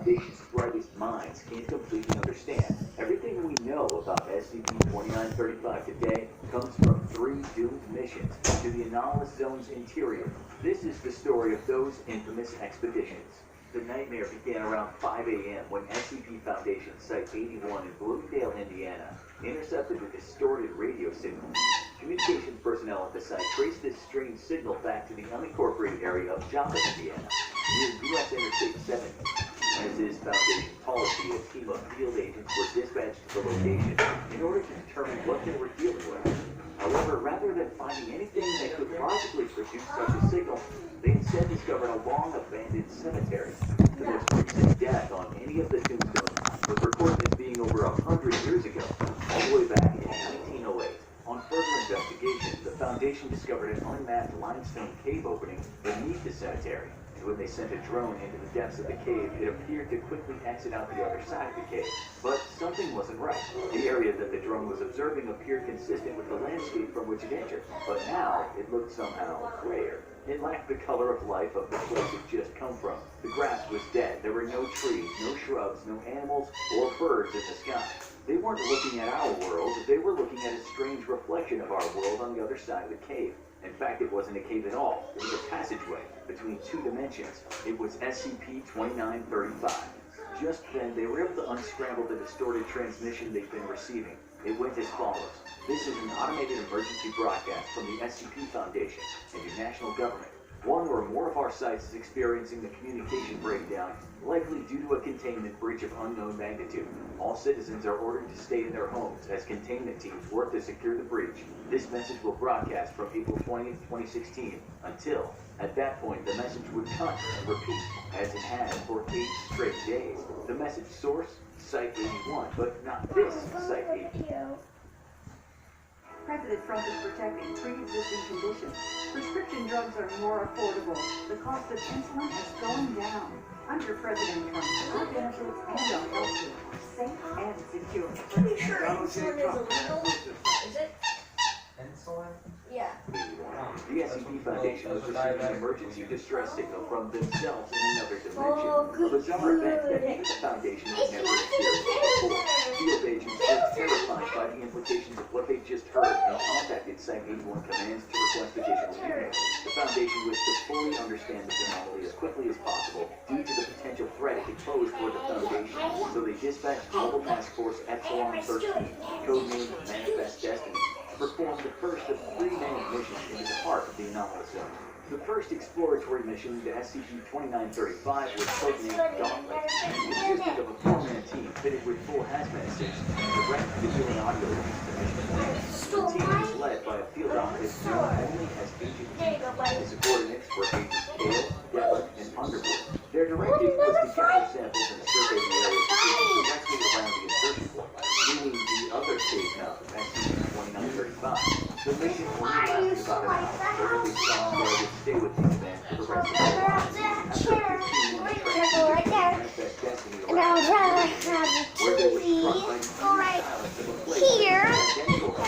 Foundation's brightest minds can't completely understand. Everything we know about SCP-2935 today comes from 3 doomed missions to the anomalous zone's interior. This is the story of those infamous expeditions. The nightmare began around 5 a.m. when SCP Foundation Site 81 in Bloomingdale, Indiana, intercepted a distorted radio signal. Communications personnel at the site traced this strange signal back to the unincorporated area of Joppa, Indiana, near U.S. Interstate 70. As is Foundation policy, a team of field agents were dispatched to the location in order to determine what they were dealing with. However, rather than finding anything that could logically produce such a signal, they instead discovered a long-abandoned cemetery. The most recent death on any of the tombstones was reported as being over 100 years ago, all the way back in 1908. On further investigation, the Foundation discovered an unmapped limestone cave opening beneath the cemetery. And when they sent a drone into the depths of the cave, it appeared to quickly exit out the other side of the cave. But something wasn't right. The area that the drone was observing appeared consistent with the landscape from which it entered, but now it looked somehow grayer. It lacked the color of life of the place it just come from. The grass was dead. There were no trees, no shrubs, no animals, or birds in the sky. They weren't looking at our world, they were looking at a strange reflection of our world on the other side of the cave. In fact, it wasn't a cave at all. It was a passageway between 2 dimensions. It was SCP-2935. Just then, they were able to unscramble the distorted transmission they'd been receiving. It went as follows. This is an automated emergency broadcast from the SCP Foundation and your national government. One or more of our sites is experiencing the communication breakdown, likely due to a containment breach of unknown magnitude. All citizens are ordered to stay in their homes as containment teams work to secure the breach. This message will broadcast from April 20th, 2016 until, at that point, the message would cut and repeat, as it had for 8 straight days. The message source, Site 81, but not this Site 81. President Trump is protecting pre-existing conditions. Prescription drugs are more affordable. The cost of insulin is going down. Under President Trump, our benefits and our health care are safe and secure. Pretty sure insulin is illegal. Is it? Insulin? Yeah. The SCP Foundation was receiving an emergency distress signal from themselves in another dimension. A bizarre event that even the Foundation had never experienced before. Field agents were terrified by the implications of what they just heard and contacted Site-81 commands to request additional units. The Foundation wished to fully understand this anomaly as quickly as possible due to the potential threat it could pose for the Foundation. So they dispatched Mobile Task Force Epsilon 13, codenamed Manifest Destiny, performed the first of 3 manned missions into the heart of the anomalous zone. The first exploratory mission to SCP-2935 was codenamed Gauntlet. It consisted of a 4-man team fitted with full hazmat suits and direct video and audio links to mission. The team was led by a field operative known only as Agent G. His subordinates were Agents Kale, Devlin, and Underwood. Their directive was to gather samples and survey the area positioned directly around the insertion point, meaning the other cave mouth of SCP-2935. The mission only lasted about an hour, where they saw there would stay with these men for the rest of their lives. After 15 minutes trek, Manifest Destiny arrived where they were struck by the silence of a place here. identical to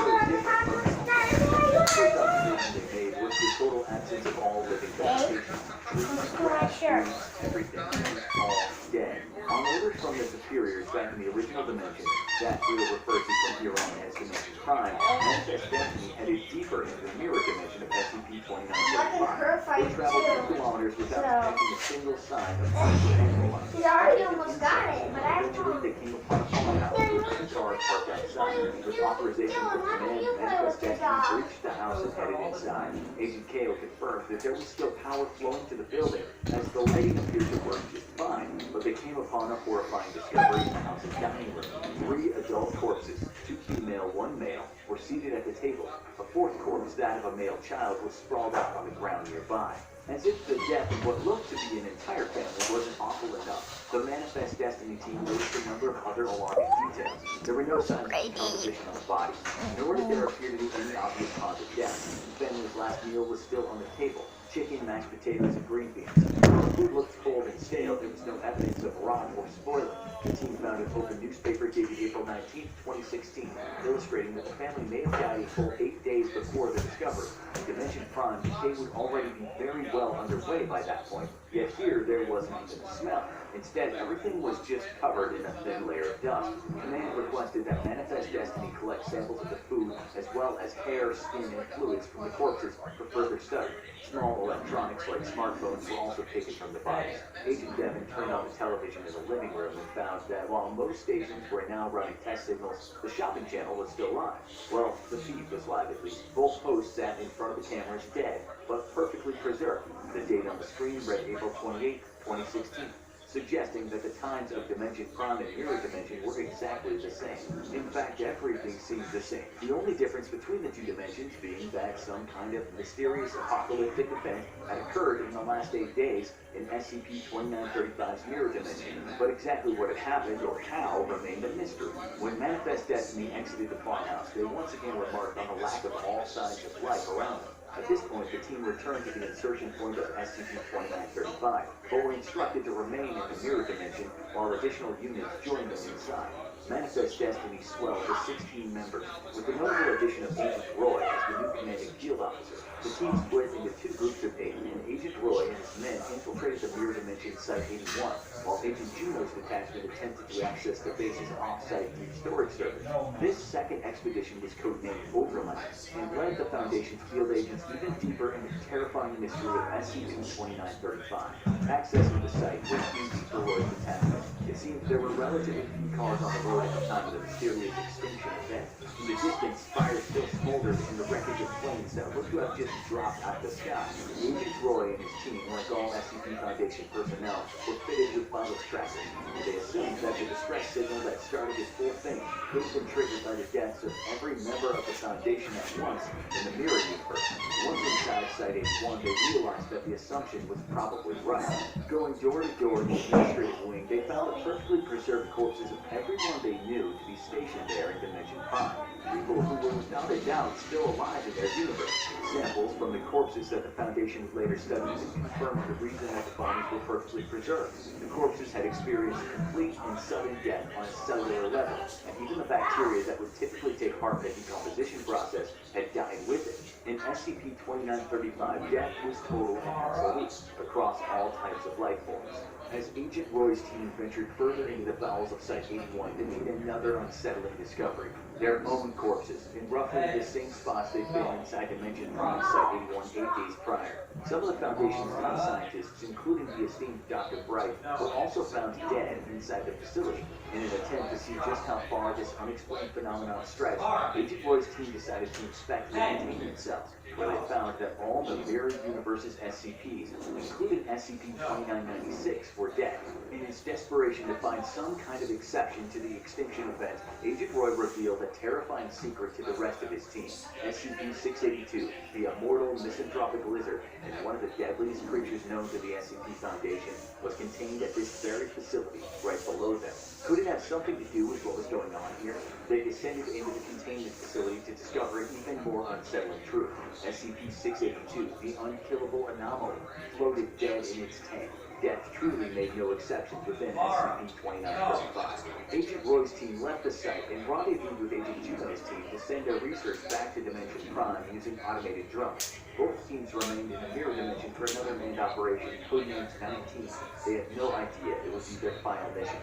the different from the first observation they made was the total absence of all living vegetation. Trees, grass, weeds, everything was all dead. On orders from the superiors back in the original dimension, that we will refer to from here on as Dimension Prime, Manifest Destiny headed deeper into the mirror dimension of SCP-2935, which traveled 2 kilometers without detecting a single sign of natural life. He already almost got it, but I Eventually, they came upon a farmhouse with 2 cars parked outside. With authorization from command, Manifest Destiny breached the house and headed inside. Agent Kale confirmed that there was still power flowing to the building, as the lighting appeared to work just fine, but they came upon a horrifying discovery in the house's dining room. 3 adult corpses, 2 female, 1 male, were seated at the table. A 4th corpse, that of a male child, was sprawled out on the ground nearby. As if the death of what looked to be an entire family wasn't awful enough, the Manifest Destiny team noticed a number of other alarming details. There were no signs of decomposition on the bodies, nor did there appear to be any obvious cause of death. The family's last meal was still on the table: chicken, mashed potatoes, and green beans. The food looked cold and stale. There was no evidence of of rot or spoiling. The team found an open newspaper dated April 19, 2016, illustrating that the family may have died a full 8 days before the discovery. In Dimension Prime, decay would already be very well underway by that point, yet here there wasn't even a smell. Instead, everything was just covered in a thin layer of dust. Command requested that Manifest Destiny collect samples of the food, as well as hair, skin, and fluids from the corpses for further study. Small electronics like smartphones were also taken from the bodies. Agent Devon turned on the television in the living room and found that while most stations were now running test signals, the shopping channel was still live. Well, the feed was live at least. Both hosts sat in front of the cameras dead, but perfectly preserved. The date on the screen read April 28, 2016. Suggesting that the times of Dimension Prime and Mirror Dimension were exactly the same. In fact, everything seems the same. The only difference between the two dimensions being that some kind of mysterious apocalyptic event had occurred in the last 8 days in SCP-2935's Mirror Dimension, but exactly what had happened or how remained a mystery. When Manifest Destiny exited the farmhouse, they once again remarked on the lack of all signs of life around them. At this point, the team returned to the insertion point of SCP-2935, but were instructed to remain in the Mirror Dimension while additional units joined them inside. Manifest Destiny swelled to 16 members, with the notable addition of Agent Roy as the new commanding field officer. The team split into 2 groups of 8, and Agent Roy and his men infiltrated the Mirror Dimension Site-81, while Agent Juno's detachment attempted to access the base's off-site deep storage server. This second expedition was codenamed Overland, and led the Foundation's field agents even deeper into the terrifying mystery of SCP-2935. Accessing the site was easy for Roy's detachment. It seems there were relatively few cars on the road at the time of the mysterious extinction event. In the distance, fire still smoldered in the wreckage of planes that looked to have just dropped out of the sky. Agent Roy and his team, like all SCP Foundation personnel, were fitted with wireless trackers, and they assumed that the distress signal that started this whole thing could have been triggered by the deaths of every member of the Foundation at once in the Mirror Universe. Once inside Site-81, they realized that the assumption was probably right. Going door to door in the administrative wing, they found the perfectly preserved corpses of everyone they knew to be stationed there in Dimension Prime. People who were without a doubt still alive in their universe. Samples from the corpses that the Foundation would later study confirmed the reason that the bodies were perfectly preserved. The corpses had experienced complete and sudden death on a cellular level, and even the bacteria that would typically take part in the decomposition process had died with it. In SCP-2935, death was total and absolute across all types of life forms. As Agent Roy's team ventured further into the bowels of Site-81, they made another unsettling discovery. Their own corpses, in roughly the same spots they'd been inside Dimension Prime Site-81 8 days prior. Some of the Foundation's lead scientists, including the esteemed Dr. Bright, were also found dead inside the facility. In an attempt to see just how far this unexplained phenomenon stretched, Agent Roy's team decided to inspect the containment cells, where they found that all the Mirror Universe's SCPs, including SCP-2996, were dead. In his desperation to find some kind of exception to the extinction event, Agent Roy revealed a terrifying secret to the rest of his team. SCP-682, the immortal misanthropic lizard, and one of the deadliest creatures known to the SCP Foundation, was contained at this very facility, right below them. Could it have something to do with what was going on here? They descended into the containment facility to discover an even more unsettling truth. SCP-682, the unkillable anomaly, floated dead in its tank. Death truly made no exceptions within SCP-2935. Agent Roy's team left the site and rendezvoused with Agent Juno's team to send their research back to Dimension Prime using automated drones. Both teams remained in the Mirror Dimension for another manned operation, codenamed 19. They had no idea it would be their final mission.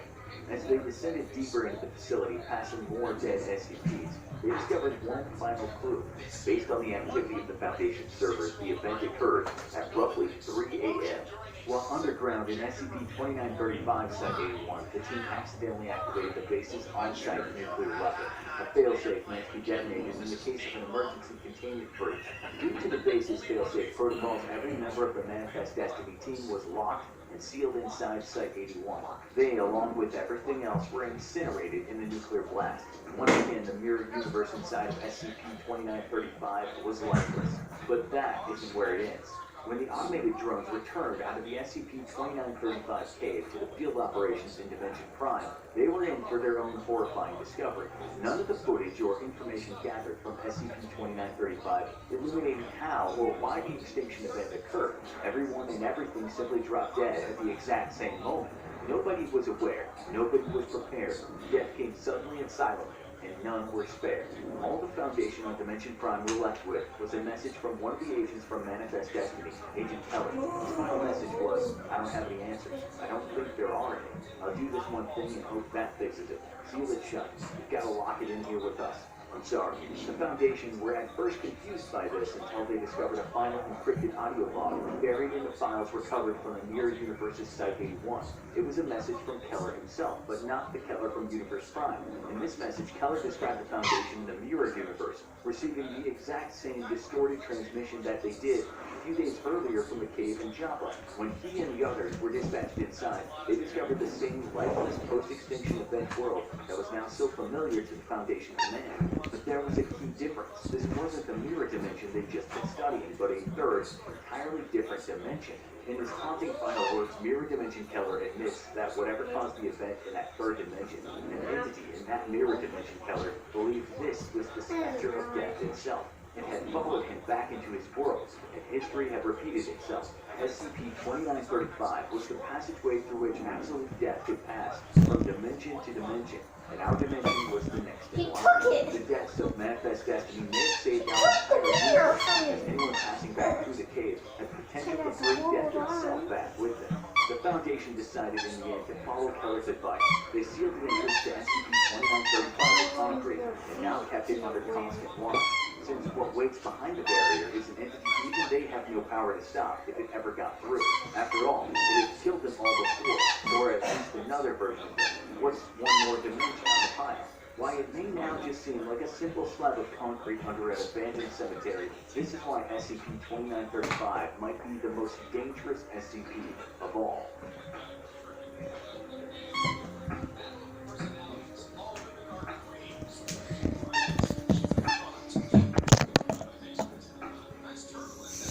As they descended deeper into the facility, passing more dead SCPs, they discovered one final clue. Based on the activity of the Foundation servers, the event occurred at roughly 3 a.m. While underground in SCP-2935 Site-81, the team accidentally activated the base's on-site nuclear weapon. A failsafe meant to be detonated in the case of an emergency containment breach. Due to the base's failsafe protocols, every member of the Manifest Destiny team was locked and sealed inside Site-81. They, along with everything else, were incinerated in the nuclear blast. Once again, the mirror universe inside of SCP-2935 was lifeless. But that isn't where it ends. When the automated drones returned out of the SCP-2935 cave to the field operations in Dimension Prime, they were in for their own horrifying discovery. None of the footage or information gathered from SCP-2935 illuminated how or why the extinction event occurred. Everyone and everything simply dropped dead at the exact same moment. Nobody was aware, nobody was prepared. Death came suddenly and silently, and none were spared. All the Foundation on Dimension Prime were left with was a message from one of the agents from Manifest Destiny, Agent Keller. His final message was, I don't have any answers. I don't think there are any. I'll do this one thing and hope that fixes it. Seal it shut. You've got to lock it in here with us. I'm sorry. The Foundation were at first confused by this until they discovered a final encrypted audio log buried in the files recovered from the Mirror Universe's Site 81. It was a message from Keller himself, but not the Keller from Universe Prime. In this message, Keller described the Foundation in the Mirror Universe, receiving the exact same distorted transmission that they did a few days earlier from the cave in Joppa. When he and the others were dispatched inside, they discovered the same lifeless post-extinction event world that was now so familiar to the Foundation command. But there was a key difference. This wasn't the mirror dimension they'd just been studying, but a third, entirely different dimension. In his haunting final words, Mirror Dimension Keller admits that whatever caused the event in that third dimension, an entity in that Mirror Dimension Keller believed this was the specter of death itself. It had followed him back into his world, and history had repeated itself. SCP-2935 was the passageway through which absolute death could pass from dimension to dimension, and our dimension was the next in He line. took it. The deaths of Manifest Destiny may have saved our entire universe, as anyone passing back through the cave had potential to bring death itself back with them. The Foundation decided in the end to follow Keller's advice. They sealed the entrance to SCP-2935 with concrete, and now kept it under constant watch. Since what waits behind the barrier is an entity even they have no power to stop if it ever got through. After all, it has killed them all before, or at least another version of them. What's one more dimension on the pile? Why, it may now just seem like a simple slab of concrete under an abandoned cemetery. This is why SCP-2935 might be the most dangerous SCP of all.